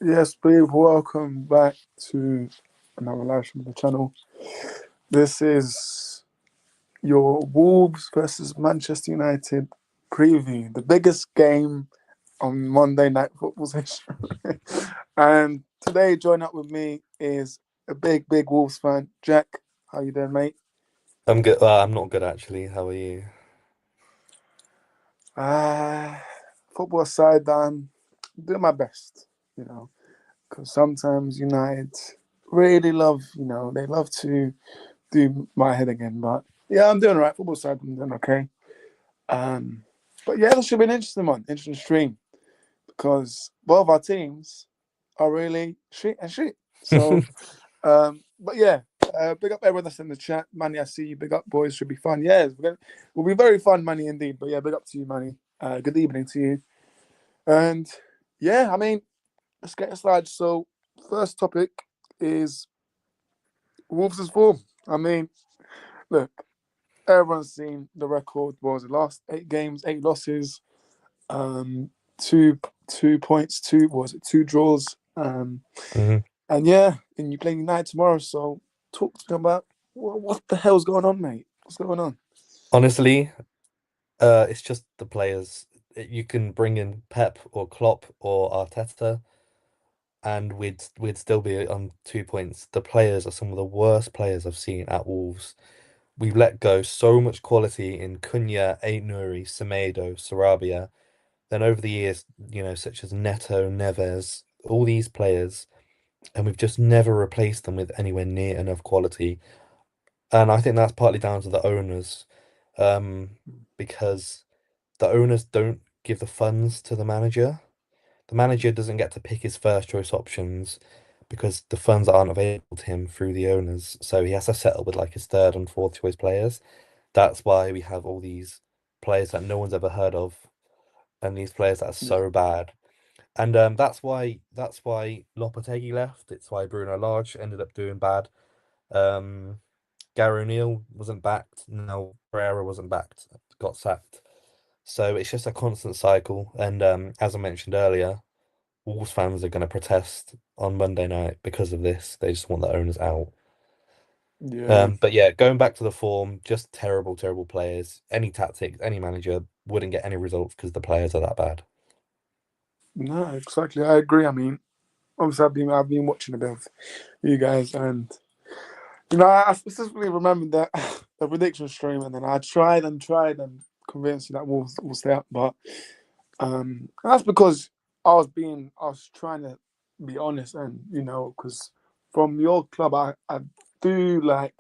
Yes, please welcome back to another live stream on the channel. This is your Wolves versus Manchester United preview, the biggest game on Monday Night Football's history. And today, join up with me is a big Wolves fan, Jack. How you doing, mate? I'm good. I'm not good actually. How are you? Uh, Football aside, I'm doing my best, you know, because sometimes United really love, they love to do my head again. But yeah, I'm doing all right. Football side, I'm doing okay. Um, but yeah, this should be an interesting one, interesting stream because both our teams are really shit and shit. So, but yeah, big up everyone that's in the chat. Manny, I see you. Big up, boys. Should be fun. Yeah, will be very fun, Manny, indeed. But yeah, big up to you, Manny. Good evening to you. And yeah, I mean, let's get started. So, first topic is Wolves' form. I mean, look, everyone's seen the record. What was it? Last 8 games, 8 losses, um, two points, two draws, Mhm. and yeah, and you play United tomorrow. So talk to me about what the hell's going on, mate? What's going on? Honestly, it's just the players. You can bring in Pep or Klopp or Arteta, and we'd still be on 2 points. The players are some of the worst players I've seen at Wolves. We've let go so much quality in Cunha, Aït-Nouri, Semedo, Sarabia. Then over the years, such as Neto, Neves, all these players, and we've just never replaced them with anywhere near enough quality. And I think that's partly down to the owners, um, because the owners don't give the funds to the manager. The manager doesn't get to pick his first choice options because the funds aren't available to him through the owners. So he has to settle with like his third and fourth choice players. That's why we have all these players that no one's ever heard of and these players that are Yeah, so bad. And that's why Lopetegui left. It's why Bruno Lage ended up doing bad. Um, Gary O'Neill wasn't backed. Now Pereira wasn't backed. Got sacked. So it's just a constant cycle. And as I mentioned earlier, Wolves fans are going to protest on Monday night because of this. They just want the owners out. yeah. But yeah, going back to the form, just terrible, terrible players. Any tactics, any manager wouldn't get any results because the players are that bad. No, exactly. I agree. I mean, obviously, I've been watching a bit of you guys, and I specifically remember that the prediction stream, and then I tried and convinced you that Wolves will stay up, but that's because I was trying to be honest, and because from your club, I do like,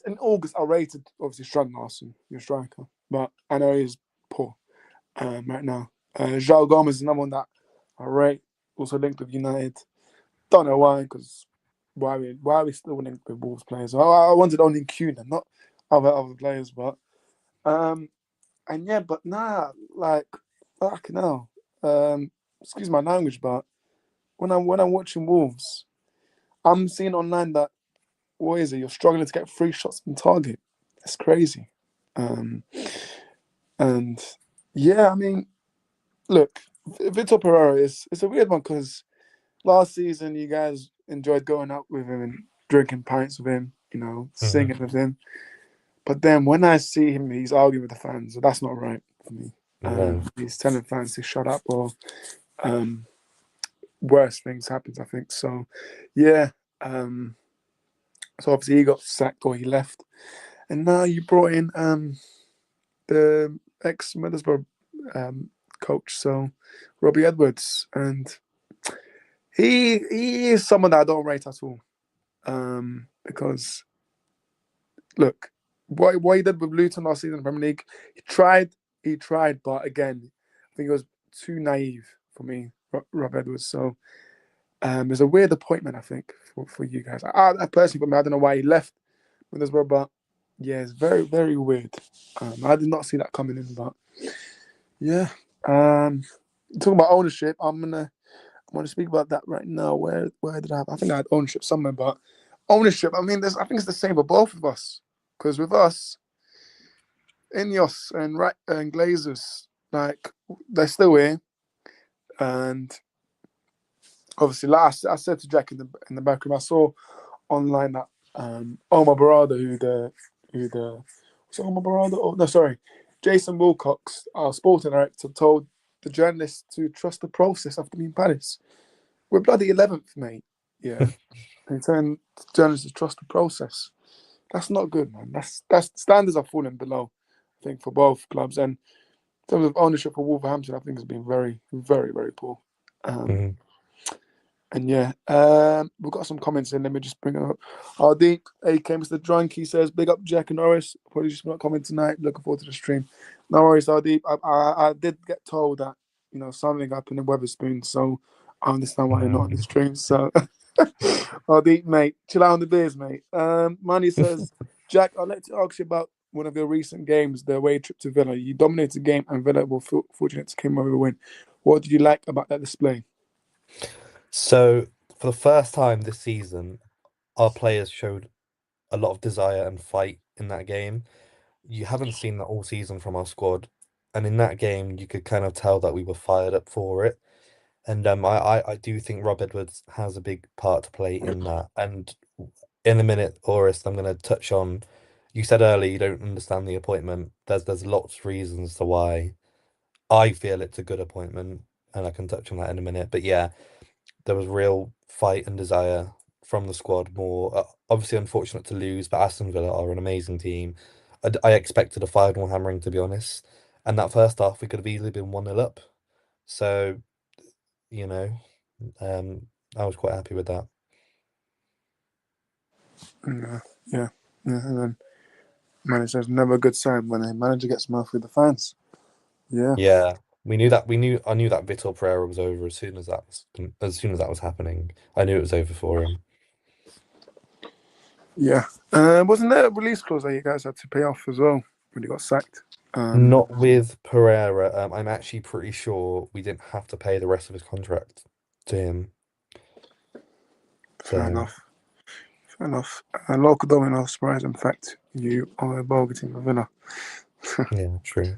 in August, I rated obviously Strand Larson, your striker, but I know he's poor right now. João Gomez is another one that I rate, also linked with United. Don't know why, because why are we still linked with Wolves players? I wanted only Kuna, not other players, but um, and yeah, but nah, like fucking hell. Excuse my language, but when I'm watching Wolves, I'm seeing online that what is it? You're struggling to get 3 shots on target. That's crazy. Um, and yeah, I mean, look, Vitor Pereira is it's a weird one because last season you guys enjoyed going out with him and drinking pints with him, Hmm. singing with him. But then when I see him, he's arguing with the fans. So that's not right for me. No. He's telling fans to shut up or um, worse things happens, I think. So, yeah. Um, so obviously he got sacked or he left. And now you brought in the ex-Middlesbrough um, coach, so Robbie Edwards. And he is someone that I don't rate at all. Because, look, what he did with Luton last season in the Premier League, he tried, but again, I think it was too naive for me, Rob Edwards. So it's a weird appointment, I think, for you guys. I personally, for me, I don't know why he left Middlesbrough, but yeah, it's very, very weird. I did not see that coming in, but yeah. Um, talking about ownership, I'm gonna speak about that right now. Where did I have? I think I had ownership somewhere, but ownership. I mean, I think it's the same for both of us. Because with us, Ineos and Glazers, like they're still here, and obviously, like I said to Jack in the back room, I saw online that Omar Barada, who the was it Omar Barada? Oh no, sorry, Jason Wilcox, our sporting director, told the journalists to trust the process after being Palace. We're bloody 11th, mate. Yeah, and he's telling journalists to trust the process. That's not good, man. That's standards are falling below. I think for both clubs, and in terms of ownership for Wolverhampton, I think has been very, very, very poor. Um, Mhm. And yeah, we've got some comments in. Let me just bring it up. Deep, aka Mr. Drunky says, "Big up Jack and Norris. Apologies for not coming tonight. Looking forward to the stream." No worries, Deep. I did get told that something happened in Weatherspoon, so I understand why you're not on the Um, stream. So, Deep, mate, chill out on the beers, mate. Manny says, "Jack, I'd like to ask you about one of your recent games, the away trip to Villa. You dominated the game, and Villa were fortunate to come away with a win. What did you like about that display?" So for the first time this season, our players showed a lot of desire and fight in that game. You haven't seen that all season from our squad, and in that game, you could kind of tell that we were fired up for it. And I do think Rob Edwards has a big part to play in that. And in a minute, Orist, I'm going to touch on. You said earlier you don't understand the appointment. There's lots of reasons to why I feel it's a good appointment, and I can touch on that in a minute. But yeah, there was real fight and desire from the squad. More obviously unfortunate to lose, but Aston Villa are an amazing team. I expected a 5-0 hammering, to be honest. And that first half, we could have easily been 1-0 up. So, you know, um, I was quite happy with that. Yeah, yeah, yeah. And then manager says never a good sign when a manager gets mouth with the fans. Yeah, Yeah, we knew that. I knew that Vitor Pereira was over as soon as that was happening. I knew it was over for him. yeah. Wasn't there a release clause that you guys had to pay off as well when you got sacked? Um, Not with Pereira. I'm actually pretty sure we didn't have to pay the rest of his contract to him. fair So enough. Fair enough. Local domino surprise. In fact, you are a bargaining a winner. yeah, true.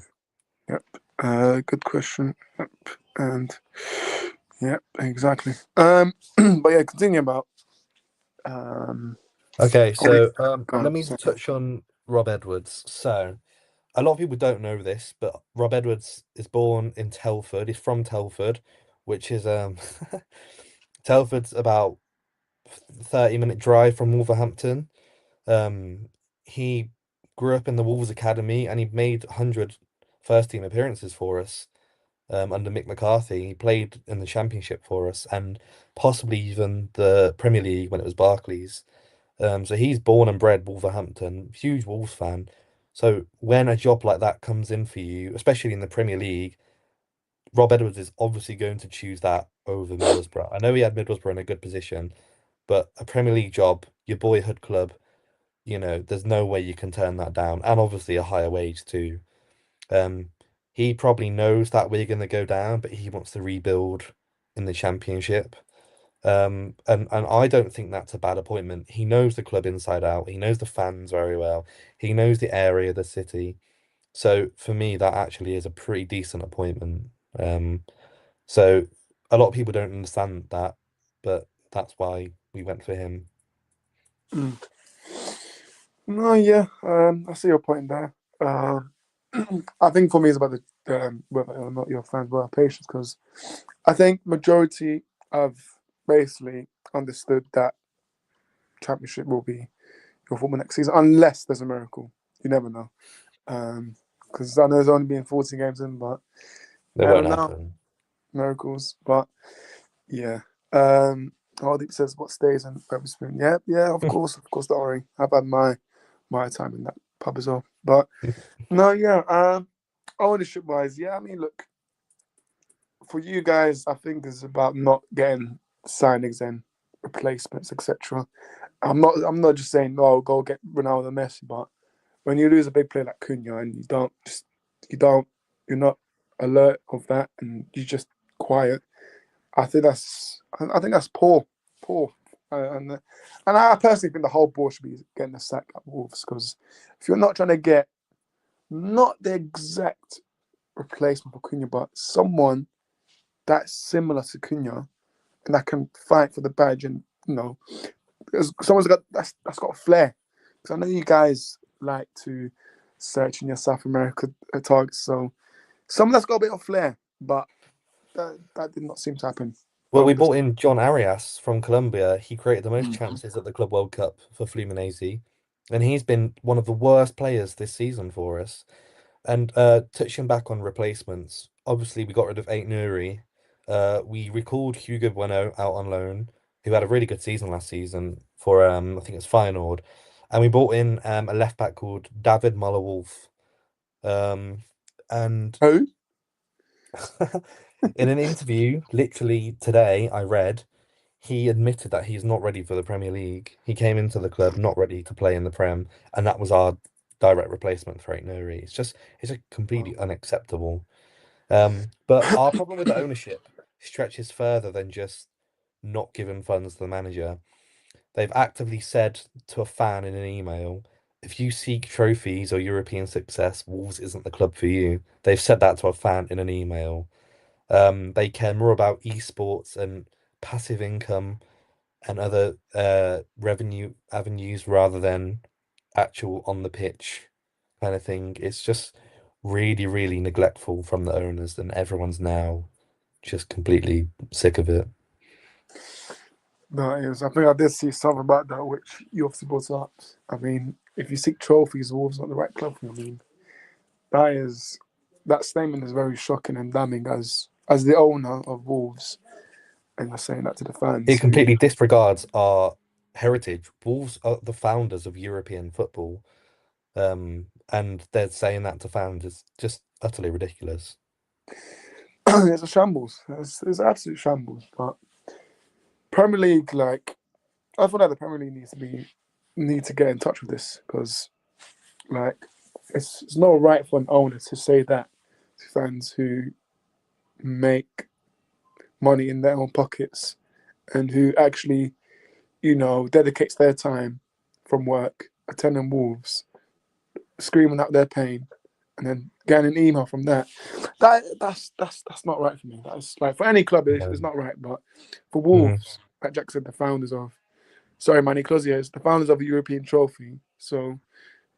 Yep. Good question. Yep. And yep, exactly. But yeah, continue about um. Okay, Oh, so go let on. me Sorry. touch on Rob Edwards. So a lot of people don't know this, but Rob Edwards is born in Telford. He's from Telford, which is Telford's about 30-minute drive from Wolverhampton. Um, he grew up in the Wolves Academy and he made 100 first team appearances for us under Mick McCarthy. He played in the Championship for us and possibly even the Premier League when it was Barclays. So he's born and bred Wolverhampton, huge Wolves fan. So when a job like that comes in for you, especially in the Premier League, Rob Edwards is obviously going to choose that over Middlesbrough. I know he had Middlesbrough in a good position, but a Premier League job, your boyhood club, there's no way you can turn that down. And obviously a higher wage too. Um, he probably knows that we're going to go down, but he wants to rebuild in the Championship. And I don't think that's a bad appointment. He knows the club inside out. He knows the fans very well. He knows the area, the city. So for me, that actually is a pretty decent appointment. Um, so a lot of people don't understand that, but that's why we went for him. Mm. No, yeah. I see your point there. Um, I think for me it's about the whether or not your fans were patient because I think majority have basically understood that championship will be your football next season unless there's a miracle. You never know. Because I know there's only been 14 games in, but It never won't know happen. miracles. But yeah. Hardeep says what stays in Weatherspoon. Yeah, yeah, of course, don't worry. I've had my time in that pub as well. But no, yeah. Ownership wise, yeah. I mean, look, for you guys, I think it's about not getting signings and replacements, etc. I'm not just saying no, go get Ronaldo, Messi, but when you lose a big player like Cunha and you don't you're not alert of that and you just quiet. I think that's poor, and I personally think the whole board should be getting a sack at Wolves because if you're not trying to get not the exact replacement for Cunha, but someone that's similar to Cunha, and that can fight for the badge, and someone's got that's got a flair. Because I know you guys like to search in your South America targets, so someone that's got a bit of flair, but that did not seem to happen Well, we over this. bought in John Arias from Colombia. He created the most Mm. chances at the Club World Cup for Fluminense, and he's been one of the worst players this season for us. And touching back on replacements, obviously we got rid of Ait Nouri. We recalled Hugo Bueno out on loan, who had a really good season last season for I think it's Feyenoord, and we brought in a left back called David Muller-Wolf. Um, and Who? in an interview, literally today, I read he admitted that he's not ready for the Premier League. He came into the club not ready to play in the Prem, and that was our direct replacement for Ait Nouri. It's just completely unacceptable. But our problem with the ownership stretches further than just not giving funds to the manager. They've actively said to a fan in an email, if you seek trophies or European success, Wolves isn't the club for you. They've said that to a fan in an email. They care more about esports and passive income and other revenue avenues rather than actual on the pitch kind of thing. It's just really, really neglectful from the owners, and everyone's now just completely sick of it. No, it is. I think I did see something about that, which you obviously brought up. I mean, if you seek trophies, Wolves not the right club for you. I mean, that is that statement is very shocking and damning as the owner of Wolves, and you're saying that to the It fans who. completely disregards our heritage. Wolves are the founders of European football, and they're saying that to fans is just utterly ridiculous. It's a shambles. It's absolute shambles. But Premier League, like I feel like the Premier League need to get in touch with this because like it's not right for an owner to say that to fans who make money in their own pockets and who actually dedicates their time from work attending Wolves, screaming out their pain, and then getting an email from that. That's not right for me. That's like for any club, it's No. not right. But for Hmm. Wolves, like Jack said, the founders of Manny Clozier, the founders of the European Trophy. So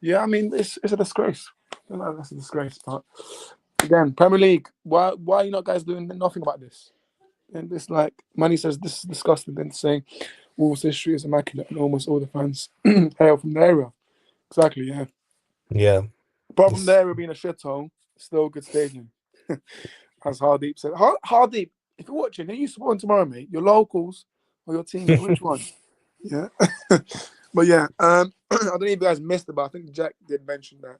yeah, I mean it's a disgrace. That's a disgrace. But again, Premier League, why are you not guys doing nothing about this? And it's like Manny says this is disgusting. Then saying Wolves' history is immaculate and almost all the fans hail from the area. Exactly, yeah. Yeah. Apart from the It's area being a shithole, still a good stadium. As Hardeep said. Hardeep, if you're watching, who are you supporting tomorrow, mate? Your locals or your team, mate? Which one? Yeah. But yeah, I don't know if you guys missed it, but I think Jack did mention that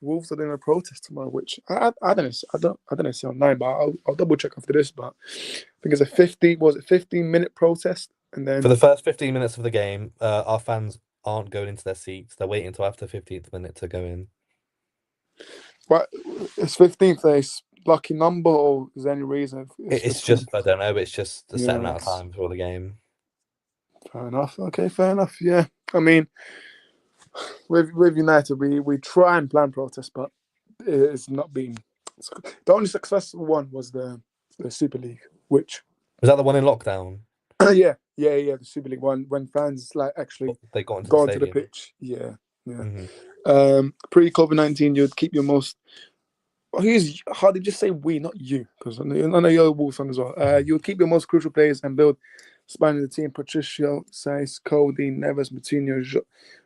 Wolves are doing a protest tomorrow, which I don't know. I don't know see online, but I'll double check after this. But I think it's a 15-minute protest, and for then the first 15 minutes of the game, our fans aren't going into their seats. They're waiting until after 15th minute to go in. but it's 15th. Is lucky number, or is there any reason it's It's just, 15th? I don't know, it's just a set Yeah, amount of that's time before the game. fair enough. Okay, fair enough. Yeah, I mean, with United, we try and plan protests, but it's not been. The only successful one was the Super League, which Was that the one in lockdown? yeah, the Super League one when fans like actually They got into the go onto the stadium. pitch. Yeah, yeah. Hmm. Pre-COVID-19, you'd keep your most. Who's how did you say we, not you? Because I know you're a Wolves fan as well. You would keep your most crucial players and build spanning the team. Patricio, Saiz, Cody, Neves, Moutinho,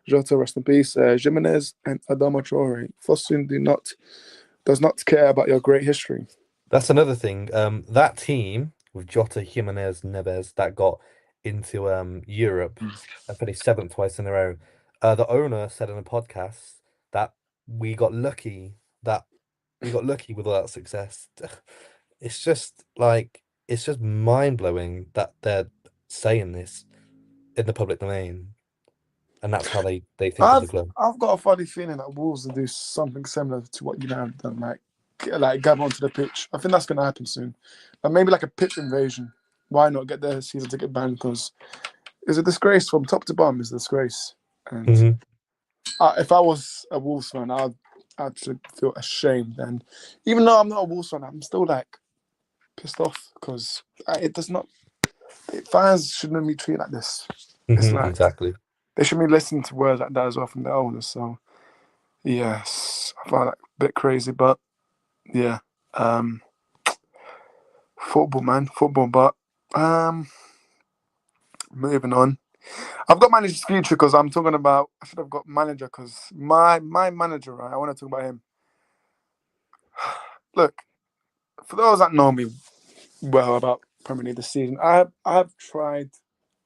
Jota, rest in peace, Jimenez, and Adama Traore. Fosun does not care about your great history. That's another thing. That team with Jota, Jimenez, Neves that got into Europe and finished seventh twice in a row. The owner said in a podcast that we got lucky that we got lucky with all that success. It's just mind blowing that they're saying this in the public domain, and that's how they think of the I've club. I've got a funny feeling that Wolves will do something similar to what United have done, like gather onto the pitch. I think that's going to happen soon. Maybe like a pitch invasion. Why not get their season ticket banned? Because it's a disgrace from top to bottom. It's a disgrace. And Hmm. if I was a Wolves fan, I'd actually feel ashamed. And even though I'm not a Wolves fan, I'm still like pissed off because it does not fans shouldn't be treated like this. It's like Exactly. they should be listening to words like that as well from their owners. So yes, I find that a bit crazy, but yeah, um, football, man, football. But um, moving on. I've got manager's future because I'm talking about. I should have got manager because my manager, right? I want to talk about him. Look, for those that know me well about Premier League this season, I've tried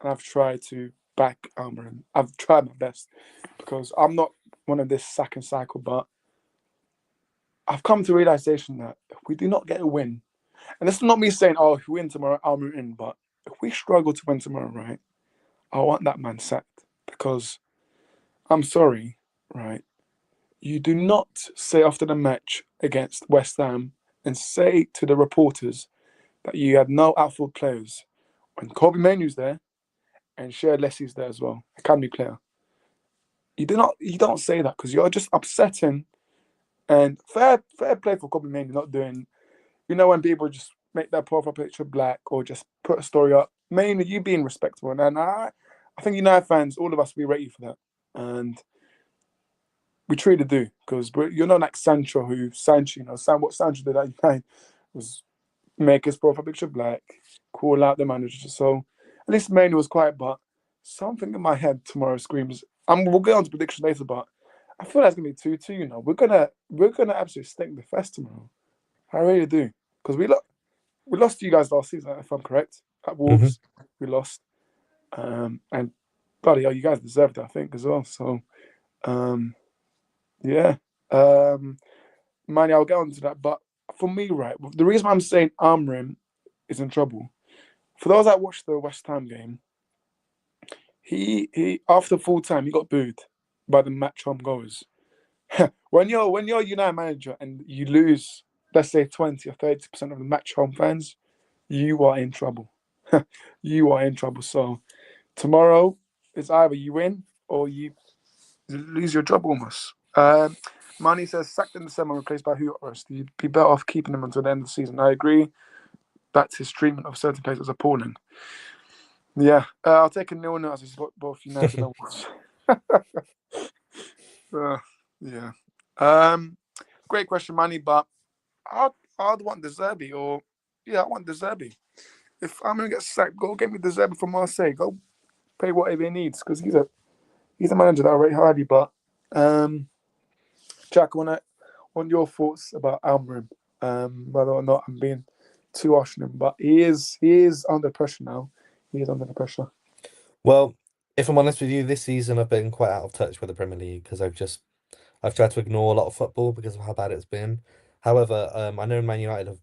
and I've tried to back Amorim. I've tried my best because I'm not one of this sack and cycle, but I've come to realization that if we do not get a win, and this is not me saying, oh, if we win tomorrow, I'll move in, but if we struggle to win tomorrow, right, I want that man sacked because I'm sorry, right? You do not say after the match against West Ham and say to the reporters that you had no outfield players when Kobe Mainoo's there and Cher Leslie's there as well, academy player. You don't say that because you're just upsetting and fair play for Kobe Mainoo not doing. You know when people just make their profile picture black or just put a story up. Mainly you being respectful, and I think United fans, all of us, we rate you for that, and we truly do because you're not like Sancho, what Sancho did at United was make his profile picture black, call out the manager. So at least Mainoo was quiet, but something in my head tomorrow screams. We'll get on to predictions later, but I feel like it's gonna be 2-2. We're gonna absolutely stink the fest tomorrow. I really do because we lost to you guys last season, if I'm correct. At hmm Wolves, we lost, and bloody hell, you guys deserved it, I think, as well. So um, yeah, um, Manny, I'll get on to that. But for me, right, the reason why I'm saying Amrim is in trouble. For those that watched the West Ham game, he after full time he got booed by the match home goers. When you're a United manager and you lose, let's say 20 or 30% of the match home fans, you are in trouble. You are in trouble. So tomorrow it's either you win or you lose your job almost. Manny says sacked in December, replaced by who? You'd be better off keeping him until the end of the season. I agree. That's his treatment of certain players was appalling. Yeah, I'll take a nil as it's both United and Wolves. uh, yeah. Um, Great question, Manny. But I'd want De Zerbi, or yeah, I want De Zerbi. If I'm gonna get sacked, go get me De Zerbi from Marseille. Go pay whatever he needs because he's a manager that I rate highly. But um, Jack, on your thoughts about Almerim, whether or not I'm being too harsh on him, but he is under pressure now. He is under the pressure. Well, if I'm honest with you, this season I've been quite out of touch with the Premier League because I've tried to ignore a lot of football because of how bad it's been. However, I know Man United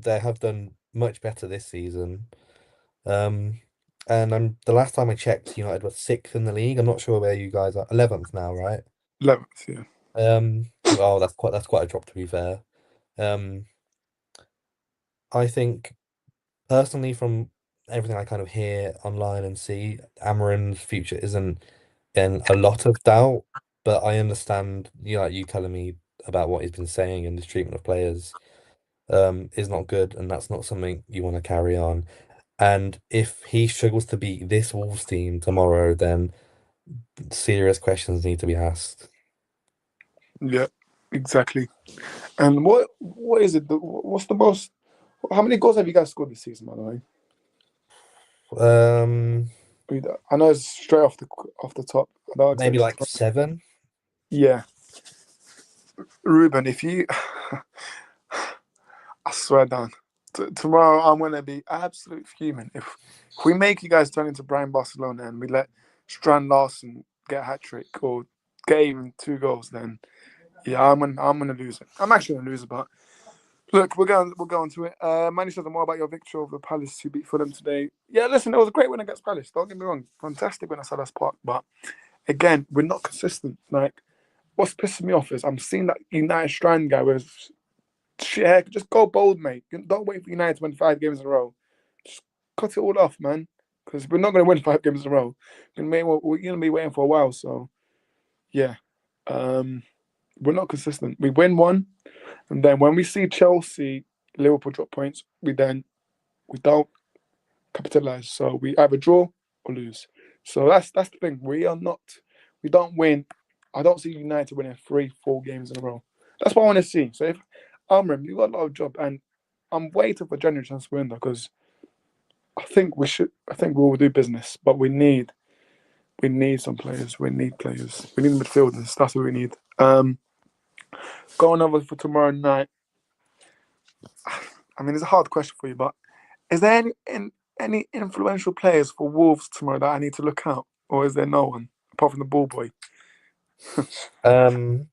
have done much better this season. Um, and the last time I checked, United were sixth in the league. I'm not sure where you guys are. 11th now, right? 11th, yeah. Oh, that's quite a drop to be fair. Um, I think personally, from everything I kind of hear online and see, Amorim's future isn't in a lot of doubt. But I understand, like you telling me about what he's been saying and his treatment of players, is not good, and that's not something you want to carry on. And if he struggles to beat this Wolves team tomorrow, then serious questions need to be asked. Yeah, exactly. And what is it? What's the most? How many goals have you guys scored this season, by the way? Um, I know it's straight off the top. I don't Maybe expect you like to. seven. Yeah, Ruben, if you, I swear down, tomorrow I'm gonna be absolute fuming if we make you guys turn into Brian Barcelona and we let Strand Larson get a hat trick or get even 2 goals, then yeah, I'm gonna lose it. I'm actually gonna lose it, but look, we'll go on to it. Manny says more about your victory over Palace who beat Fulham today. Yeah, listen, it was a great win against Palace. Don't get me wrong, fantastic win at Selhurst Park. But again, we're not consistent. Like what's pissing me off is I'm seeing that United Strand guy with shit hair. Just go bold, mate. Don't wait for United to win 5 games in a row. Just cut it all off, man. Because we're not going to win 5 games in a row. We're going to be waiting for a while. So yeah, um, we're not consistent. We win one, and then when we see Chelsea, Liverpool drop points, we don't capitalize. So we either draw or lose. So that's the thing. We don't win. I don't see United winning 3, 4 games in a row. That's what I want to see. So if Amorim, you got a lot of job, and I'm waiting for January transfer window because I think we should. I think we will do business, but we need some players. We need players. We need midfielders. That's what we need. Going over for tomorrow night. I mean, it's a hard question for you, but is there any influential players for Wolves tomorrow that I need to look out, or is there no one apart from the ball boy? Um,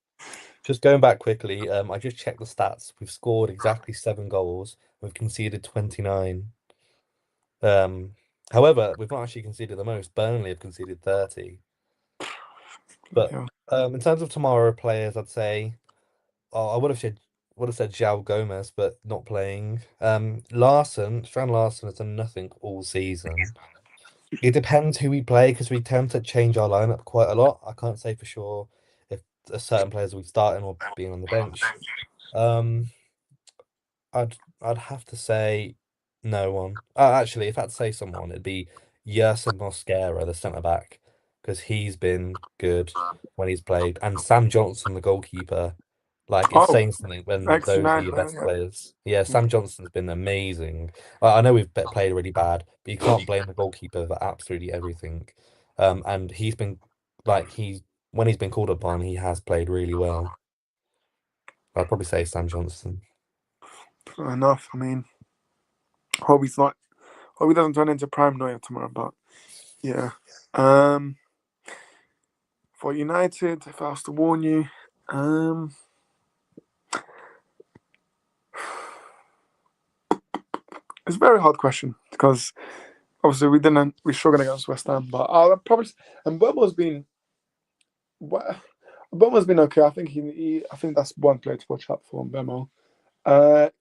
just going back quickly, I just checked the stats. We've scored exactly 7 goals. We've conceded 29. Um, However, we've not actually conceded the most. Burnley have conceded 30. But Yeah. in terms of tomorrow players, I'd say I would have said João Gomez, but not playing. Strand Larson has done nothing all season. It depends who we play because we tend to change our lineup quite a lot. I can't say for sure if a certain players will be starting or being on the bench. Um, I'd have to say no one. Actually, if I had to say someone, it'd be Yerson Mosquera, the centre back, because he's been good when he's played, and Sam Johnson, the goalkeeper. Like it's Oh, saying something when ex those are United your player. best Yeah. players. Yeah, Yeah. Sam Johnson's been amazing. I know we've played really bad, but you can't blame the goalkeeper for absolutely everything. And he's been like when he's been called upon, he has played really well. I'd probably say Sam Johnson. Fair enough. I mean, hope he's not. Hope he doesn't turn into Prime Neuer tomorrow. But yeah. Um, for United, if I was to warn you, um, it's a very hard question because obviously we struggled against West Ham, but I'll probably and Bomo's been well, Bomo's been okay. I think I think that's one player to watch out for, Bemo.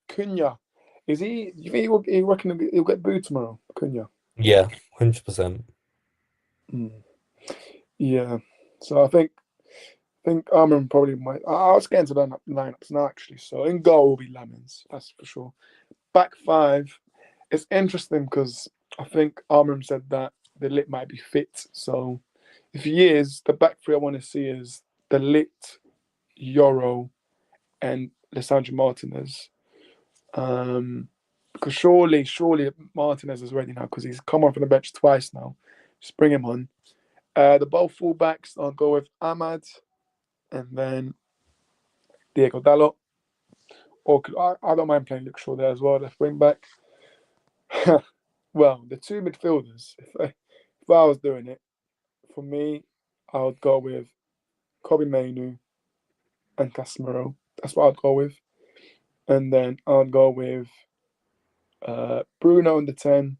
Cunha, is he? You think he reckon he'll get booed tomorrow, Cunha? Yeah, 100%. Mm. Yeah. So I think Armin probably might. I was getting to the lineups now actually. So in goal will be Lemons, that's for sure. Back five, it's interesting because I think Armin said that the lit might be fit. So if he is, the back three I want to see is the lit, Yoro, and Lissandro Martinez. Because surely Martinez is ready now because he's come on from the bench twice now. Just bring him on. The both fullbacks, I'll go with Ahmad and then Diego Dalot. Or I don't mind playing Luke Shaw there as well, left wing back. Well, the two midfielders, if I was doing it, for me, I would go with Kobe Mainu and Casemiro. That's what I'd go with. And then I'd go with Bruno in the 10,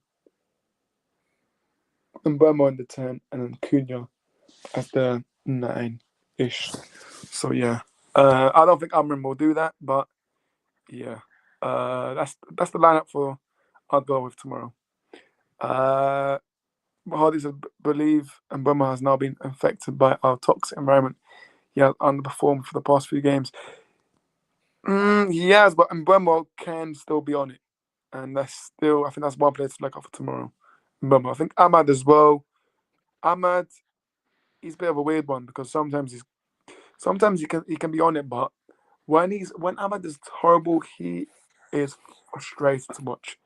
and Burmo in the 10, and then Cunha at the 9-ish. So, yeah. I don't think Amrin will do that, but yeah. That's the lineup for I'd go with tomorrow. Hardy says, believe and Burma has now been affected by our toxic environment. He has underperformed for the past few games. He has, but Mbembo can still be on it. And I think that's one player to look out for tomorrow. Mbembo. I think Ahmad as well. Ahmad, he's a bit of a weird one because sometimes he can be on it, but when Ahmad is horrible, he is frustrated to watch.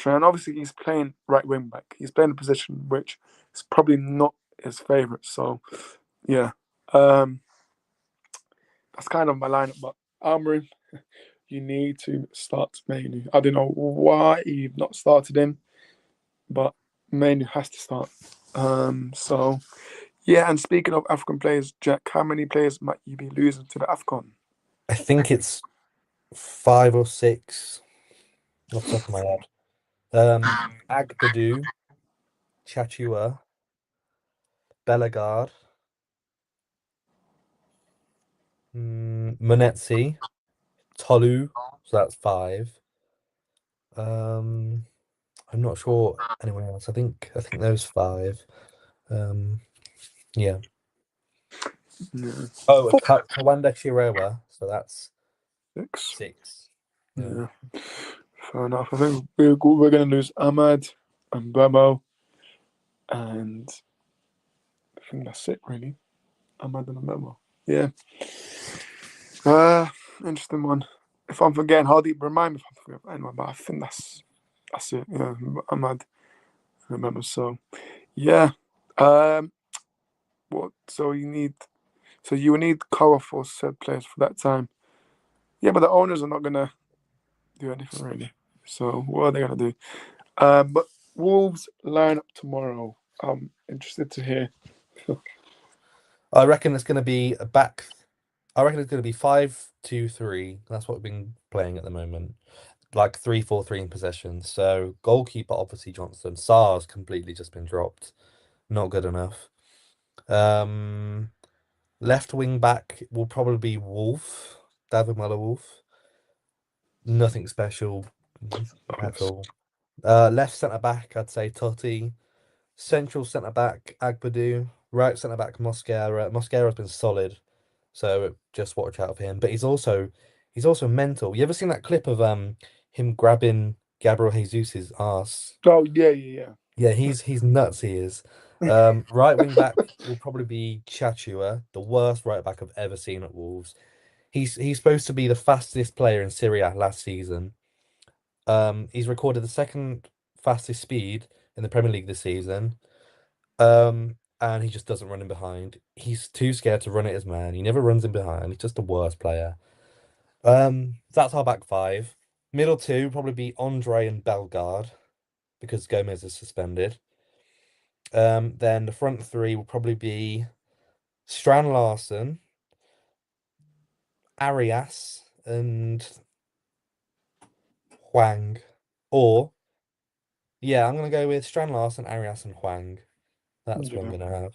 And obviously he's playing right wing back. He's playing a position which is probably not his favourite. So yeah. Um that's kind of my lineup, but Amorim, you need to start Mainu. I don't know why you've not started him, but Mainu has to start. So yeah, and speaking of African players, Jack, how many players might you be losing to the AFCON? I think it's 5 or 6 off the top of my head. Agbadu, Chachua, Bellegarde, Munetsi, Tolu, so that's 5. Um, I'm not sure anyone else. I think those 5. Um, yeah. Yeah. Oh, Kawanda Chirewa, so that's 6. 6. Yeah. Yeah, fair enough. I think we're going to lose Ahmad. and Bemo, and I think that's it really. Ahmad and Bemo. Yeah. Uh, Interesting one. If I'm forgetting Hardy, remind me if I'm forgetting anyone, but I think that's it. Yeah, Ahmad and Bemo. So yeah. Um, what? So you need. So you need cover for said players for that time. Yeah, but the owners are not gonna do anything really. So what are they gonna do? But Wolves line up tomorrow. I'm interested to hear. I reckon it's going to be a back. I reckon it's going to be 5-2-3. That's what we've been playing at the moment. Like 3-4-3 in possession. So goalkeeper obviously Johnson. Sar's completely just been dropped. Not good enough. Um, Left wing back will probably be Wolf. David Muller Wolf. Nothing special at all. Left centre back, I'd say Totti. Central centre back, Agbadu. Right centre back, Mosquera. Mosquera's been solid, so just watch out for him. But he's also mental. You ever seen that clip of him grabbing Gabriel Jesus's ass? Oh yeah. Yeah, he's nuts. He is. Right wing back will probably be Chachua, the worst right back I've ever seen at Wolves. He's supposed to be the fastest player in Syria last season. He's recorded the second fastest speed in the Premier League this season. And he just doesn't run in behind. He's too scared to run at his man. He never runs in behind. He's just the worst player. That's our back five. Middle two probably be Andre and Bellegarde because Gomez is suspended. Then the front three will probably be Strand Larson, Arias, and Huang. Or yeah, I'm gonna go with Strand Larson, Arias, and Huang. That's what I'm Yeah. gonna have.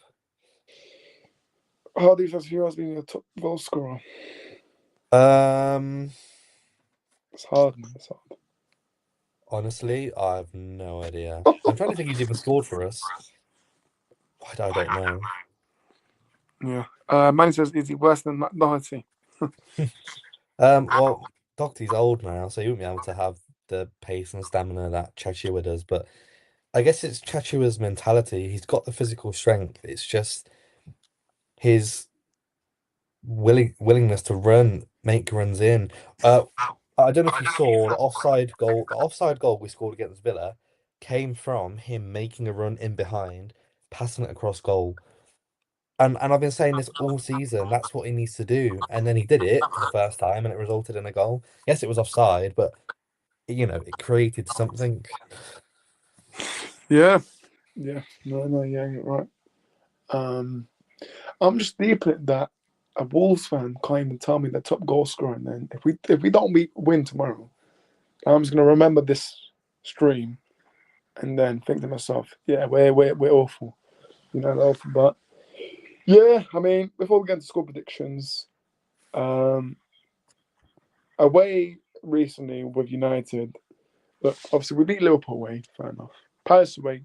How do you fancy who has been your top goal scorer? Um, It's hard, man. It's hard. Honestly, I have no idea. I'm trying to think who's even scored for us. I don't know. Yeah. Manny says, is he worse than McNaughty? Well, Doherty's old now, so he won't be able to have the pace and stamina that Chachua does. But I guess it's Chachua's mentality. He's got the physical strength. It's just his willingness to run, make runs in. Uh, I don't know if you saw the offside goal. The offside goal we scored against Villa came from him making a run in behind, passing it across goal. And I've been saying this all season. That's what he needs to do. And then he did it for the first time, and it resulted in a goal. Yes, it was offside, but it created something. Yeah. Yeah. No, yeah, you're right. Um, I'm just deeply that a Wolves fan can't even tell me the top goal scorer. And then if we don't win tomorrow, I'm just gonna remember this stream and then think to myself, yeah, we're awful. Awful. But yeah, I mean, before we get into score predictions, um, away recently with United, but obviously we beat Liverpool away, fair enough. Palace away,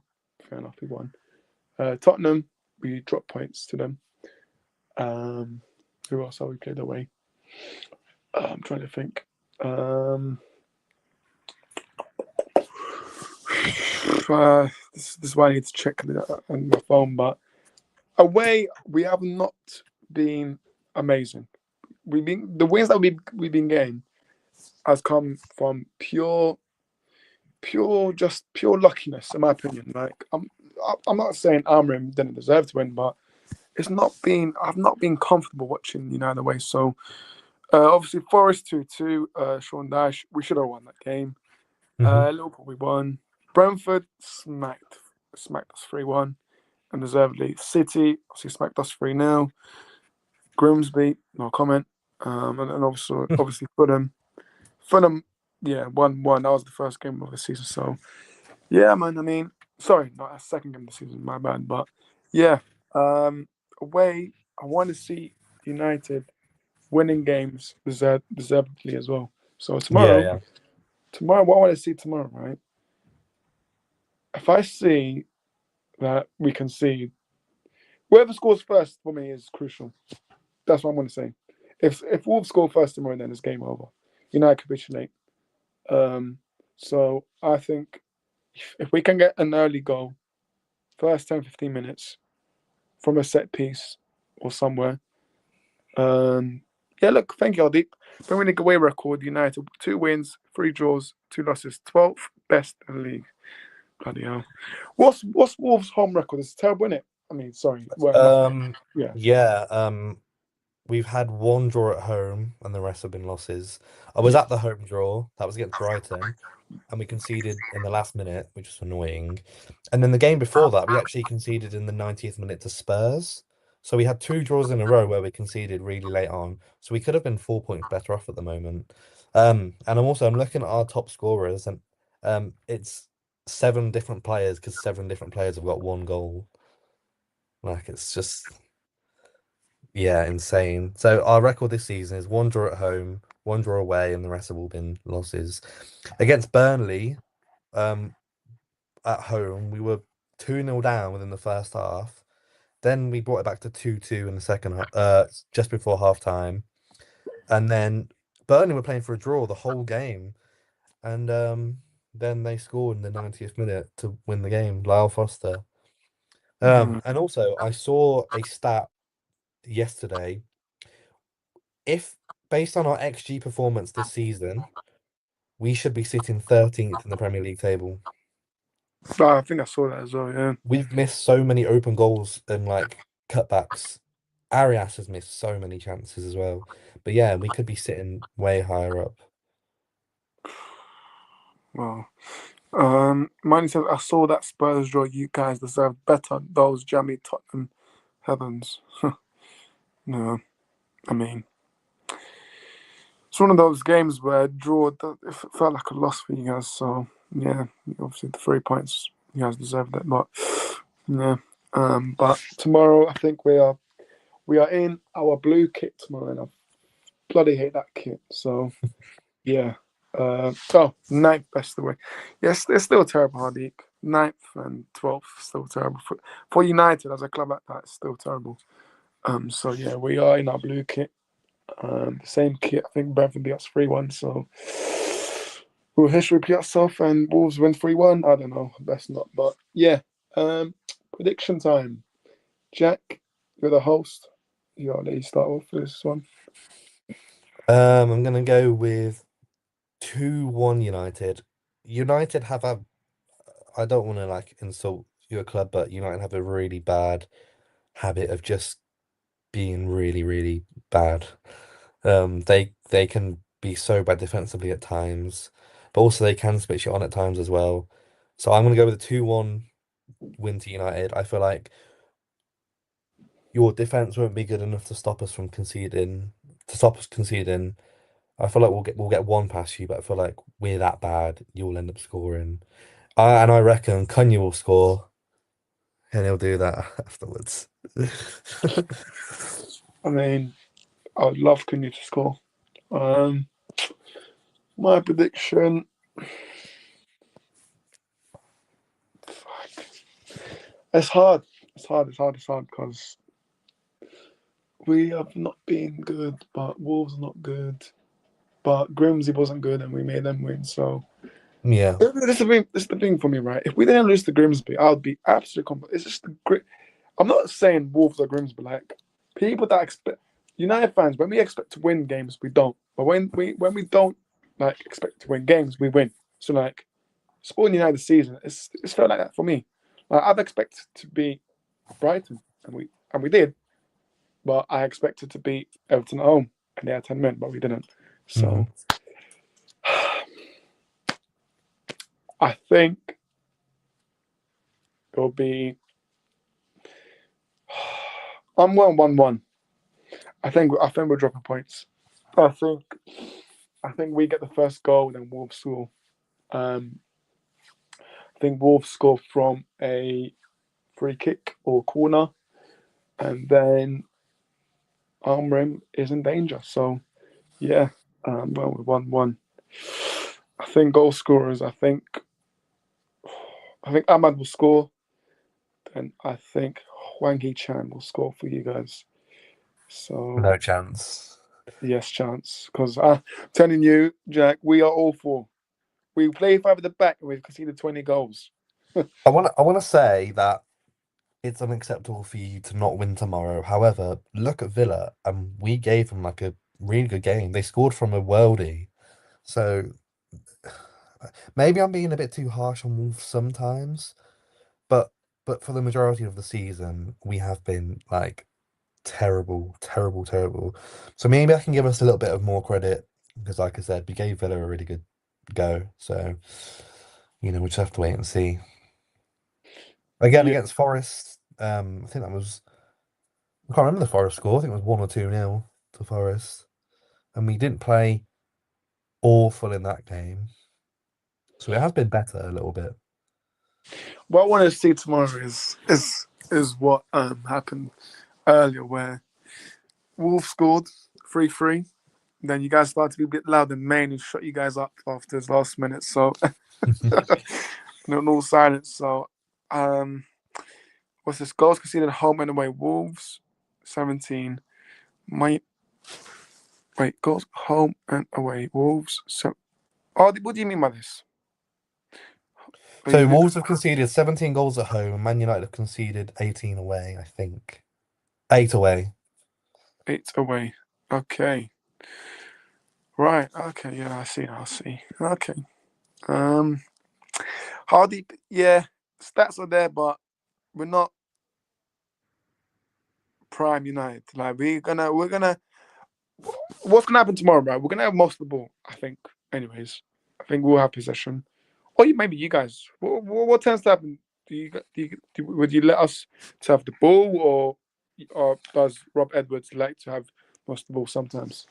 fair enough, we won. Tottenham, we dropped points to them. Um, who else have we played away? I'm trying to think. This is why I need to check on my phone. But away, we have not been amazing. We've been the wins that we've been getting has come from just pure luckiness, in my opinion. Like I'm not saying Amorim didn't deserve to win, but I've not been comfortable watching United away. So obviously Forest 2-2, Sean Dash, we should have won that game. Hmm. Liverpool we won. Brentford smacked us 3-1 and deservedly. City obviously smacked us 3-0. Grimsby, no comment. And also obviously Fulham, yeah, 1-1. That was the first game of the season. So yeah, man. I mean, sorry, not a second game of the season. My bad. But yeah, away. I want to see United winning games deservedly as well. So Yeah, tomorrow, yeah. what I want to see tomorrow, right? If I see that we concede, whoever scores first for me is crucial. That's what I'm going to say. If Wolves score first tomorrow, then it's game over. United capitulate. Um, so I think if we can get an early goal, first 10, 15 minutes from a set piece or somewhere. Um, yeah, look, thank you, Aldeep. Premier League away record, United, 2 wins, 3 draws, 2 losses, 12th best in the league. Bloody hell. What's Wolves' home record? It's terrible, isn't it? I mean, sorry. Well, not. Um, Yeah. yeah, we've had one draw at home and the rest have been losses. I was at the home draw, that was against Brighton, and we conceded in the last minute, which was annoying. And then the game before that, we actually conceded in the 90th minute to Spurs. So we had two draws in a row where we conceded really late on. So we could have been 4 points better off at the moment. And I'm looking at our top scorers, and it's seven different players because seven different players have got one goal. Like it's just yeah, insane. So our record this season is one draw at home, one draw away, and the rest have all been losses. Against Burnley, um, at home, we were 2-0 down within the first half. Then we brought it back to 2-2 in the second half, just before half time. And then Burnley were playing for a draw the whole game. And then they scored in the 90th minute to win the game, Lyle Foster. Mm. And also I saw a stat yesterday. If based on our XG performance this season, we should be sitting 13th in the Premier League table. I think I saw that as well, yeah. We've missed so many open goals and like cutbacks. Arias has missed so many chances as well. But yeah, we could be sitting way higher up. Well, Manny says, I saw that Spurs draw. You guys deserve better. Those jammy Tottenham heavens. No, I mean, it's one of those games where draw it felt like a loss for you guys. So yeah, obviously the 3 points you guys deserved it, but yeah. But tomorrow I think we are in our blue kit tomorrow, and I bloody hate that kit. So yeah. Ninth best away. Yes, it's still terrible, Hardik. Ninth and 12th, still terrible. For United as a club like that, it's still terrible. So yeah, we are in our blue kit. The same kit. I think Brentford beat us 3-1. So will history repeat itself and Wolves win 3-1? I don't know. Best not. But yeah. Prediction time. Jack, you're the host. You let you start off for this one. I'm gonna go with 2-1 United. United have a I don't want to like insult your club, but United have a really bad habit of just being really, really bad. They can be so bad defensively at times, but also they can switch it on at times as well. So I'm gonna go with a 2-1 win to United. I feel like your defense won't be good enough to stop us from conceding, to stop us conceding. I feel like we'll get one past you, but I feel like we're that bad, you'll end up scoring. And I reckon Cunha will score, and he'll do that afterwards. I mean, I would love Cunha to score. Um, my prediction. It's hard. It's hard. It's hard. It's hard because we have not been good, but Wolves are not good. But Grimsby wasn't good, and we made them win. So Yeah. this is the thing for me, right? If we didn't lose to Grimsby, I would be absolutely confident. It's just the grit. I'm not saying Wolves or Grimsby. Like people that expect United fans, when we expect to win games, we don't. But when we don't like expect to win games, we win. So like Sporting United this season, it's felt like that for me. Like, I've expected to beat Brighton, and we did. But I expected to beat Everton at home, and they had 10 men, but we didn't. Hmm. So I think it'll be. I'm 1-1-1. I think we're dropping points. I think I think we get the first goal, then Wolves score. Um, I think Wolves score from a free kick or corner, and then Amorim is in danger. So yeah, well, we're 1-1. I think goal scorers. I think Ahmad will score, and I think Hwang Hee-chan will score for you guys. So No chance. yes, chance. Because I'm telling you, Jack, we are awful. We play five at the back and we've conceded 20 goals. I wanna say that it's unacceptable for you to not win tomorrow. However, look at Villa, and we gave them like a really good game. They scored from a worldie. So maybe I'm being a bit too harsh on Wolves sometimes, but for the majority of the season, we have been like terrible, terrible, terrible. So maybe I can give us a little bit of more credit because, like I said, we gave Villa a really good go. So, we just have to wait and see. Again, Yeah. against Forest, I think that was, I can't remember the Forest score. I think it was 1 or 2-0 to Forest. And we didn't play awful in that game. So it has been better a little bit. What I want to see tomorrow is what happened earlier, where Wolves scored 3-3. Then you guys started to be a bit loud, and Maine who shut you guys up after his last minute. So no silence. So what's this? Goals conceded home and away. Wolves 17. My wait, goals home and away. Wolves. So what do you mean by this? Are So you Wolves have conceded 17 goals at home, and Man United have conceded 18 away, I think. 8 away. 8 away? Okay. Right. Okay. Yeah, I see. I see. Okay. Um, how deep? Yeah, stats are there, but we're not prime United. Like we're gonna. What's gonna happen tomorrow, right? We're gonna have most of the ball. I think. Anyways, I think we'll have possession. Or maybe you guys. What tends to happen? Would you let us to have the ball, or does Rob Edwards like to have most of the ball sometimes?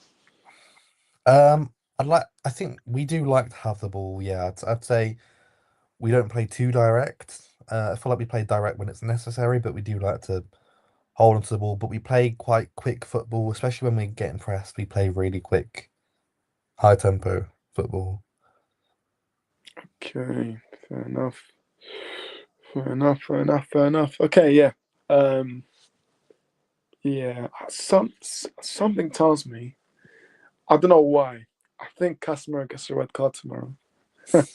Um, I think we do like to have the ball, yeah. I'd say we don't play too direct. I feel like we play direct when it's necessary, but we do like to hold onto the ball. But we play quite quick football, especially when we get impressed. We play really quick, high tempo football. Okay, fair enough. Fair enough. Fair enough. Fair enough. Okay, yeah. Um, yeah. Something tells me. I don't know why. I think Casemiro gets a red card tomorrow.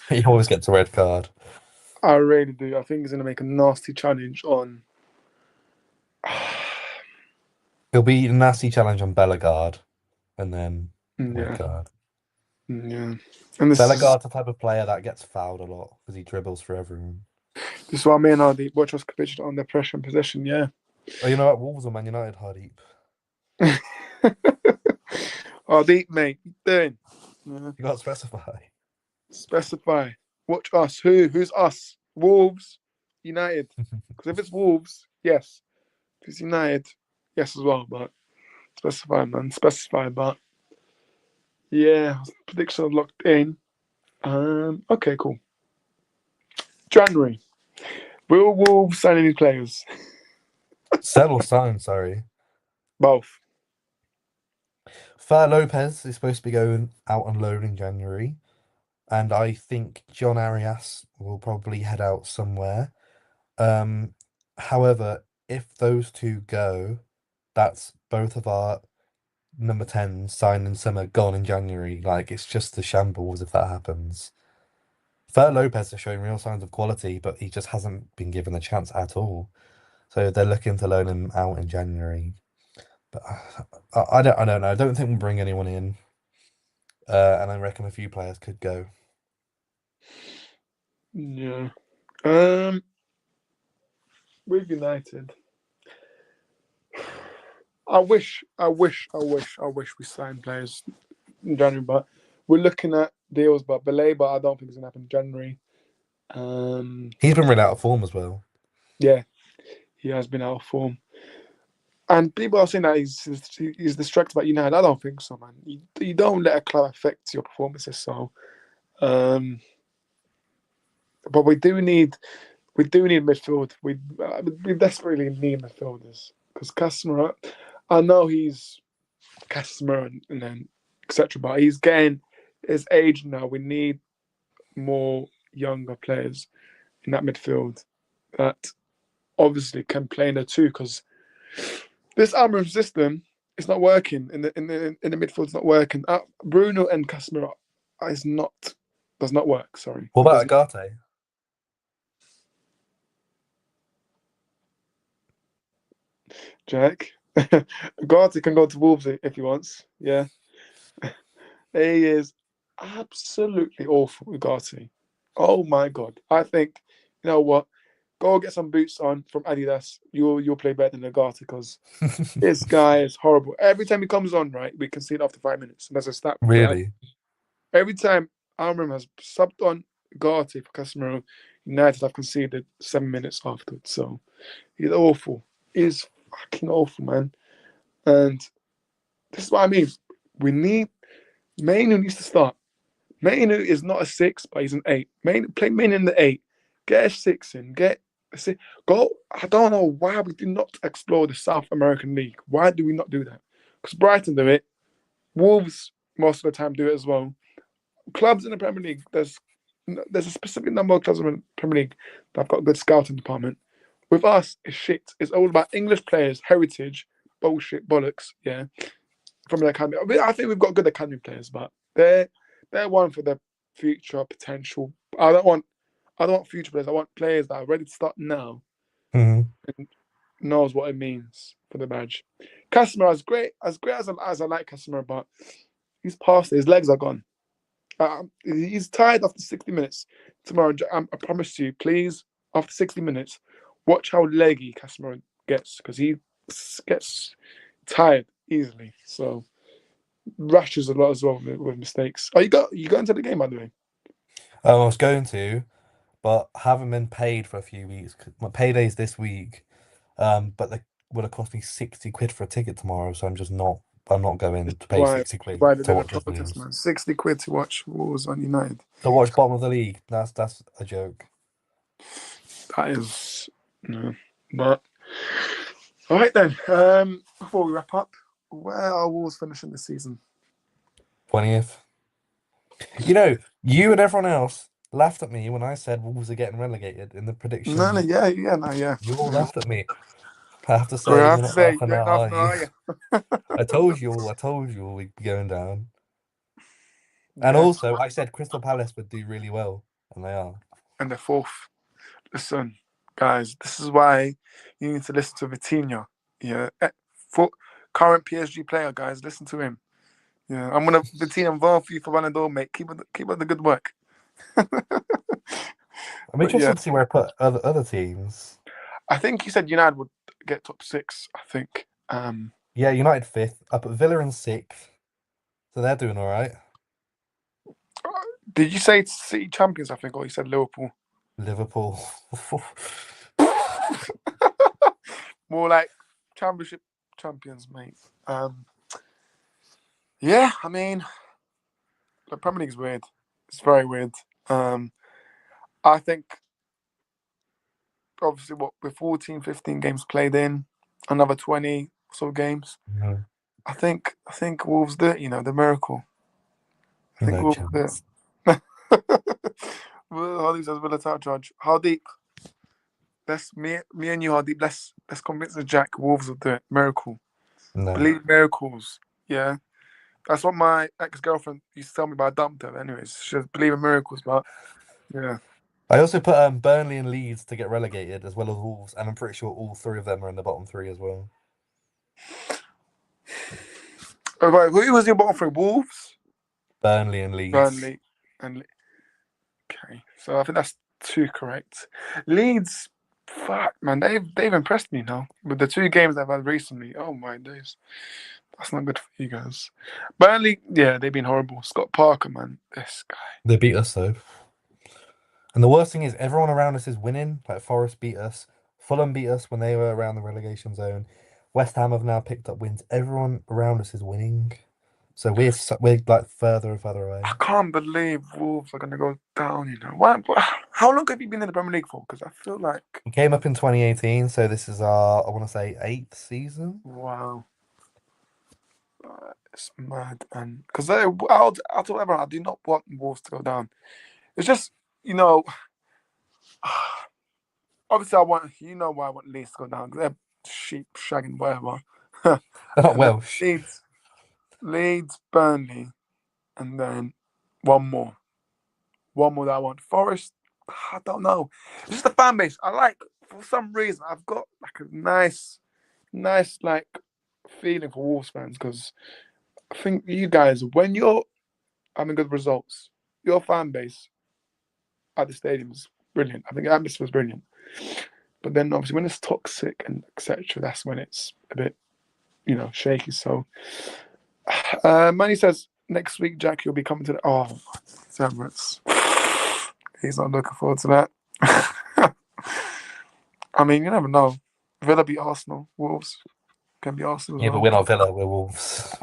He always gets a red card. I really do. I think he's gonna make a nasty challenge on. It'll be a nasty challenge on Bellegarde, and then red Yeah, card. yeah. And Bellegarde's the type of player that gets fouled a lot because he dribbles for everyone. this is what I mean. How the watch was captured on their pressure and possession. Yeah. Oh, you know what? Wolves or Man United, Hardeep. Oh, deep mate, what you doing? Yeah. You got to specify. Specify. Watch us. Who? Who's us? Wolves, United. Because if it's Wolves, yes. If it's United, yes as well. But specify, man. Specify. But yeah, prediction locked in. Okay, cool. January. Will Wolves sign any players? Sell or sign, sorry. Both. Fer Lopez is supposed to be going out on loan in January, and I think John Arias will probably head out somewhere. Um, However, if those two go, that's both of our number 10 signed in summer gone in January. Like, it's just the shambles if that happens. Fer Lopez is showing real signs of quality, but he just hasn't been given a chance at all. So they're looking to loan him out in January. But I don't know. I don't think we'll bring anyone in. And I reckon a few players could go. Yeah. Um, with United, I wish we signed players in January, but we're looking at deals. But Belay, but I don't think it's gonna happen in January. Um, He's been really out of form as well. yeah, he has been out of form, and people are saying that he's distracted about United. I don't think so, man. You don't let a club affect your performances. So, um, but we do need midfield. We desperately need midfielders because Casemiro. I know he's Casemiro and then etc. But he's getting his age now. We need more younger players in that midfield that obviously can play in the two because this Amorim system is not working in the midfield. It's not working. Bruno and Casemiro is not does not work. Sorry, What it does about not. Agate? Jack. Ugarte can go to Wolves if he wants. Yeah, he is absolutely awful, Ugarte. Oh my god! I think you know what? Go get some boots on from Adidas. You'll play better than Ugarte because this guy is horrible. Every time he comes on, right, we concede after 5 minutes. And there's a stat for that. Really? Every time Amorim has subbed on Ugarte for Casemiro, United have conceded 7 minutes afterwards. So he's awful. He's fucking awful, man. And this is what I mean. We need Mainu needs to start. Mainu is not a six, but he's an eight. Play Mainu in the eight. Get a six in. Get a six. Go. I don't know why we do not explore the South American League. Why do we not do that? Because Brighton do it. Wolves most of the time do it as well. Clubs in the Premier League, there's a specific number of clubs in the Premier League that have got a good scouting department. With us, it's shit. It's all about English players, heritage, bullshit, bollocks. Yeah, from the academy. I think we've got good academy players, but they're one for the future potential. I don't want future players. I want players that are ready to start now Mhm. and knows what it means for the badge. Casemiro is great, as I like Casemiro, but he's past it. His legs are gone. He's tired after 60 minutes. Tomorrow, I promise you, please, after 60 minutes, watch how leggy Casemiro gets because he gets tired easily. So rushes a lot as well with mistakes. Oh, you got into the game by the way. I was going to, but haven't been paid for a few weeks. My payday's this week. But they would have cost me 60 quid for a ticket tomorrow, so I'm not going to pay Why 60 quid why they to did a watch us protest, lose. man? 60 quid to watch Wolves on United. To watch bottom of the league. That's a joke. That is no. But all right then. Before we wrap up, where are Wolves finishing this season? 20th. You know, you and everyone else laughed at me when I said Wolves are getting relegated in the No, no, prediction. yeah, no, yeah. You all Yeah. laughed at me. I have to Well, I say, have you're to not say, laughing you now, ain't nothing, are you? are you? I told you all we'd be going down. And Yeah, also, I said Crystal Palace would do really well, and they are. and the fourth. Listen, guys, this is why you need to listen to Vitinha. Yeah, for current PSG player, guys, listen to him. Yeah, I'm gonna Vitinha vote for you for Ballon d'Or, mate. Keep up the good work. I'm But yeah, interested to see where I put other teams. I think you said United would get top six. I think. Yeah, United fifth. I put Villa in sixth, so they're doing all right. Did you say City champions? I think, or you said Liverpool. Liverpool. More like championship champions, mate. Yeah, I mean, the Premier League's weird. It's very weird. Um, I think obviously what with 14, 15 games played in, another 20 so games. No, I think Wolves do it, the miracle. I think no Wolves do chance. it. Well, Hardy says Villa title charge. How deep? Let's me and you, Hardy. Let's convince the Jack Wolves will do it. Miracle. No. Believe miracles. Yeah. That's what my ex-girlfriend used to tell me about dumped her. Anyways, she says believe in miracles, but yeah. I also put Burnley and Leeds to get relegated, as well as Wolves, and I'm pretty sure all three of them are in the bottom three as well. All right, who was your bottom three? Wolves, Burnley and Leeds. Burnley, and okay. So I think that's two correct. Leeds, fuck man, they've impressed me now with the two games they've had recently. Oh my days, that's not good for you guys. Burnley, yeah, they've been horrible. Scott Parker, man, this guy. They beat us though. And the worst thing is everyone around us is winning. Like Forest beat us, Fulham beat us when they were around the relegation zone. West Ham have now picked up wins. Everyone around us is winning. So we're like further and further away. I can't believe Wolves are gonna go down. How long have you been in the Premier League for? Because I feel like We came up in 2018, so this is our, I want to say, eighth season. wow. It's mad, and because I'll tell everyone I do not want Wolves to go down. It's just you know, obviously I want why I want Leeds to go down because they're sheep shagging whatever, They're not and then Welsh. Leeds, Burnley, and then one more that I want. Forest, I don't know. It's just the fan base. I like for some reason I've got like a nice nice like feeling for Wolves fans because I think you guys, when you're having good results, your fan base at the stadium is brilliant. I think the atmosphere is brilliant. But then obviously when it's toxic and etc., that's when it's a bit, shaky. So Manny says next week Jackie will be coming to the Emirates. He's not looking forward to that. I mean, you never know. Villa beat Arsenal. Wolves can be Arsenal as Yeah, but well. we're not Villa, we're Wolves.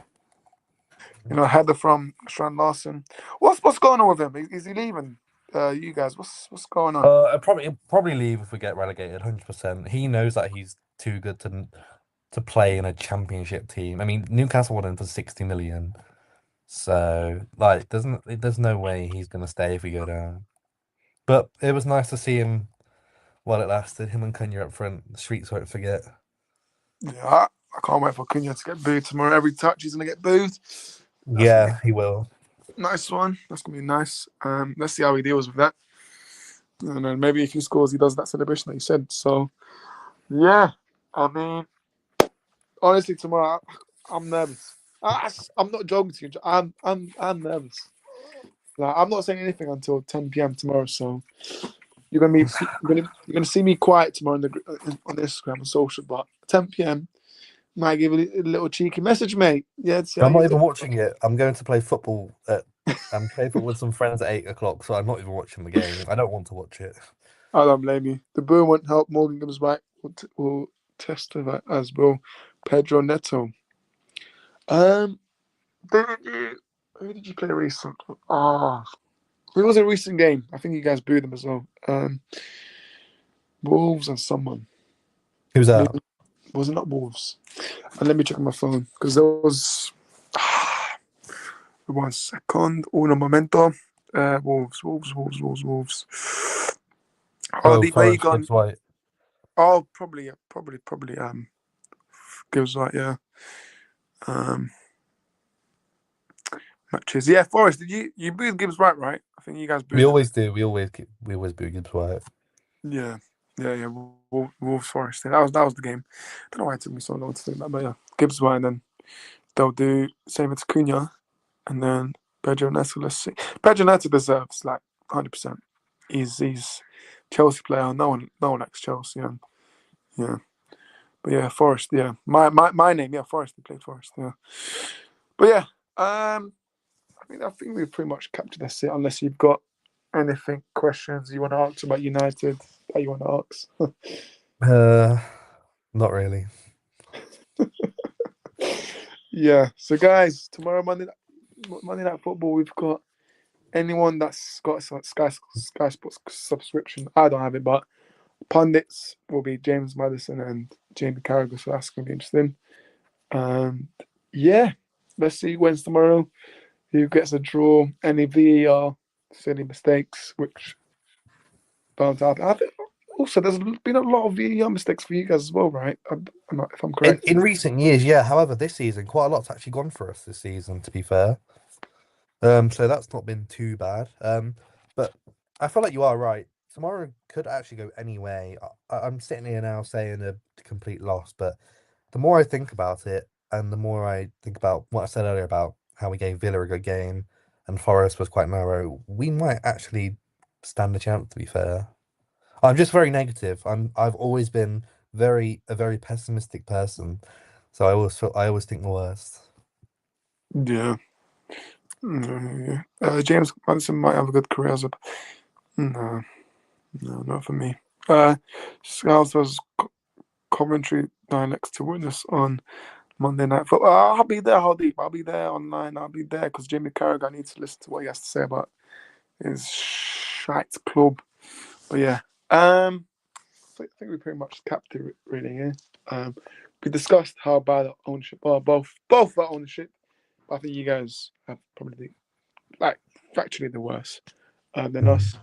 Header from Strand Larson. What's going on with him? Is he leaving? You guys, what's going on? He'll probably leave if we get relegated, 100%. He knows that he's too good to play in a championship team. I mean, Newcastle won him for 60 million. So, like, there's no way he's gonna stay if we go down. But it was nice to see him while it lasted. Him and Cunha up front. The streets won't forget. Yeah, I can't wait for Cunha to get booed tomorrow. Every touch he's gonna get booed. That's gonna be Yeah, he will. a nice one. That's gonna be nice. Let's see how he deals with that. And then maybe if he scores, he does that celebration that he said. So yeah, I mean, honestly, tomorrow I'm nervous. I'm not joking to you. I'm nervous. Like, I'm not saying anything until 10 p.m. tomorrow. So you're gonna see me quiet tomorrow on Instagram and social. But 10 p.m. might give you a little cheeky message, mate. Yeah, see how I'm you not do. even watching it. I'm going to play football at. I'm playing football with some friends at 8 o'clock, so I'm not even watching the game. I don't want to watch it. I don't blame you. The boom won't help. Morgan comes back. Will testify as well. Pedro Neto. Um, who did you play recent? It was a recent game. I think you guys booed them as well. Wolves and someone. Who's that? Maybe was it not Wolves? And let me check on my phone because there was. 1 second. Uno momento. Wolves. Oh, Hardy, where you Forest gone? Gibbs White. Oh, probably, yeah, probably. Gives right, yeah. Um, matches. Yeah, Forest. Did you booed Gibbs right? I think you guys We booed him. always do. We always boo Gibbs White. Yeah, yeah. Wolves Forest. Yeah, that was the game. Don't know why it took me so long to think that, but yeah, Gibbs right, and then they'll do same as Cunha, and then Pedro Neto. Let's see. Pedro Neto deserves like 100%. He's Chelsea player. No one likes Chelsea, and yeah. But yeah, Forest. Yeah, my name. Yeah, Forest. He played Forest. Yeah. But yeah, I think we've pretty much captured this. It. Unless you've got anything questions you want to ask about United that you want to ask. Uh, Not really. Yeah. So guys, tomorrow Monday Night Football, we've got anyone that's got a Sky Sports subscription. I don't have it, but pundits will be James Madison and Jamie Carragher. So that's gonna be interesting. And yeah, let's see when's tomorrow. Who gets a draw? Any VAR silly mistakes, which bound to happen. I think also there's been a lot of VAR mistakes for you guys as well, right? If I'm In correct. in recent years, yeah. However, this season, quite a lot's actually gone for us this season, to be fair. So that's not been too bad. But I feel like you are right. Tomorrow could actually go any way. I'm sitting here now saying a complete loss, but the more I think about it, and the more I think about what I said earlier about how we gave Villa a good game, and Forest was quite narrow, we might actually stand a chance. To be fair, I'm just very negative. I've always been a very pessimistic person, so I always think the worst. Yeah. Yeah. James Madison might have a good career as a. No, no, not for me. Scouse versus Coventry dialects to witness on Monday Night Football. I'll be there, Hardeep. I'll be there online. I'll be there because Jamie Carragher needs to listen to what he has to say about his shite club. But yeah, I think we pretty much capped it really. Yeah. We discussed how bad our ownership are, both our ownership. But I think you guys have probably like factually the worst than Mm. us.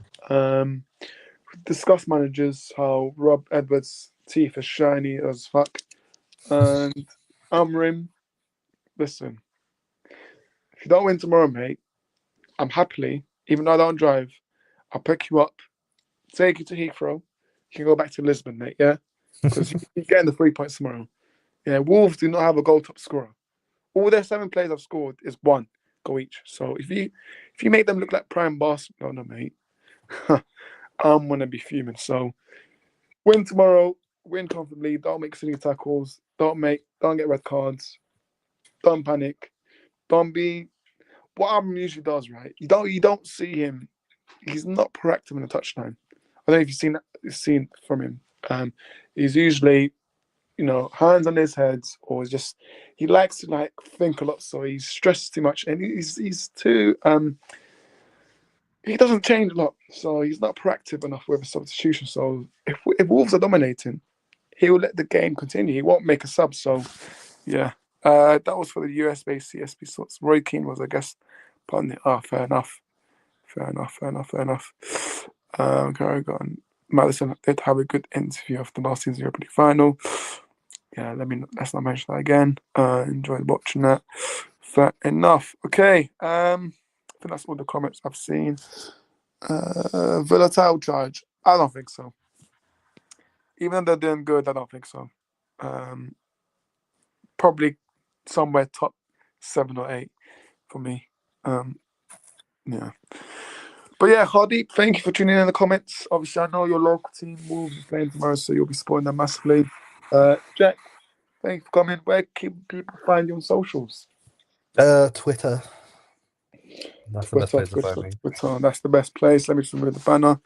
Discussed managers, how Rob Edwards' teeth are shiny as fuck, and Amorim. Listen, if you don't win tomorrow, mate, I'm happily, even though I don't drive, I'll pick you up, take you to Heathrow. You can go back to Lisbon, mate. Yeah, because you're getting the 3 points tomorrow. Yeah, Wolves do not have a goal top scorer. All their 7 players have scored is 1 goal each. So if you make them look like prime Barcelona, mate, I'm gonna be fuming. So win tomorrow, win comfortably. Don't make silly tackles. Don't get red cards. Don't panic. Don't be what Amorim usually does. Right? You don't see him. He's not proactive in the touchline. I don't know if you've seen from him. He's usually hands on his head, or just he likes to like think a lot, so he stresses too much, and he's too he doesn't change a lot, so he's not proactive enough with a substitution. So if Wolves are dominating, he will let the game continue. He won't make a sub. So yeah, that was for the US based CSP sorts. Roy Keane was, I guess, pardon it. Fair enough. Fair enough. Fair enough. Fair enough. Carry on. Madison did have a good interview after last season's Europa League final. Yeah, let's not mention that again. Enjoyed watching that. Fair enough. Okay. I think that's all the comments I've seen. Villa title charge. I don't think so. Even though they're doing good, I don't think so. Probably somewhere top 7 or 8 for me. Yeah. But yeah, Hardeep, thank you for tuning in the comments. Obviously, I know your local team will be playing tomorrow, so you'll be supporting them massively. Jack, thank you for coming. Where can people find you on socials? Twitter. That's the best Twitter, place to find Twitter, me. Twitter. That's the best place. Let me just remove the banner.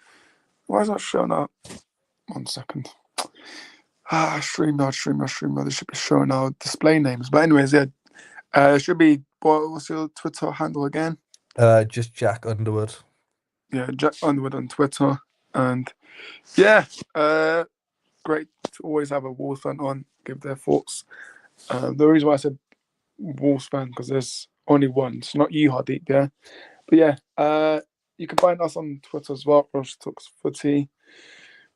Why is that showing up? 1 second. StreamYard. They should be showing our display names. But anyways, yeah. It should be, what's your Twitter handle again? Just Jack Underwood. Yeah, Jack Underwood on Twitter. And yeah, great to always have a Wolves fan on, give their thoughts. The reason why I said Wolves fan, because there's only one. It's not you, Hardeep, yeah? But yeah, you can find us on Twitter as well, Rush Talks Footy,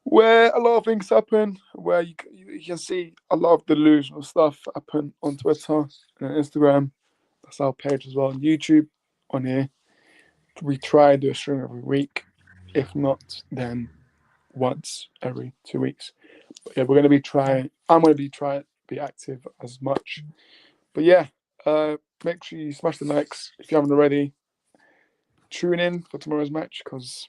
where a lot of things happen, where you can see a lot of delusional stuff happen on Twitter and Instagram. That's our page as well on YouTube. On here, we try to do a stream every week. If not, then once every 2 weeks. But yeah, we're going to be trying. I'm going to be trying to be active as much. But yeah, make sure you smash the likes if you haven't already. Tune in for tomorrow's match, because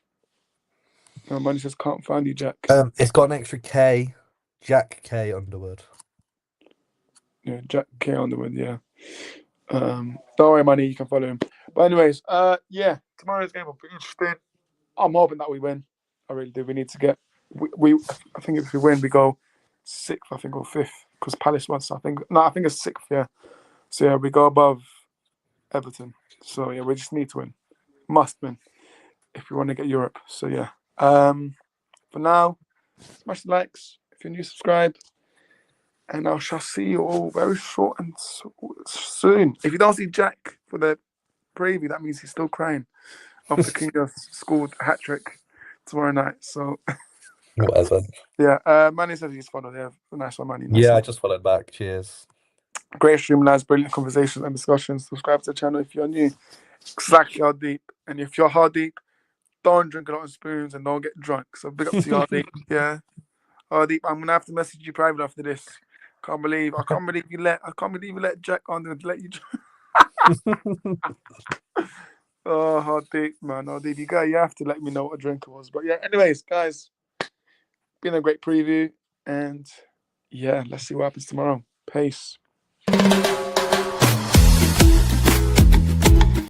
Money says can't find you, Jack. It's got an extra K. Jack K Underwood. Yeah, Jack K Underwood. Yeah. Don't worry, Money. You can follow him. But anyways, yeah, tomorrow's game will be interesting. I'm hoping that we win. I really do. We need to get. I think if we win, we go 6th, I think, or 5th, because Palace won. So I think it's 6th. Yeah. So yeah, we go above Everton. So yeah, we just need to win. Must win if we want to get Europe. So yeah. For now, smash the likes. If you're new, subscribe. And I shall see you all very short and soon. If you don't see Jack for the preview, that means he's still crying after King scored a hat trick tomorrow night. So Whatever. yeah, Manny says he's followed. Yeah, nice one, Manny. Nice Yeah, I one. just followed back. Cheers. Great stream, lads. Brilliant conversations and discussions. Subscribe to the channel if you're new. Exactly how deep. And if you're hard deep, don't drink a lot of spoons and don't get drunk. So big up to you, Hardeep. Yeah, Hardeep. I'm gonna have to message you private after this. I can't believe you let Jack on and let you. Oh, Hardeep, man, Hardeep. You have to let me know what a drink it was. But yeah, anyways, guys, been a great preview, and yeah, let's see what happens tomorrow. Peace.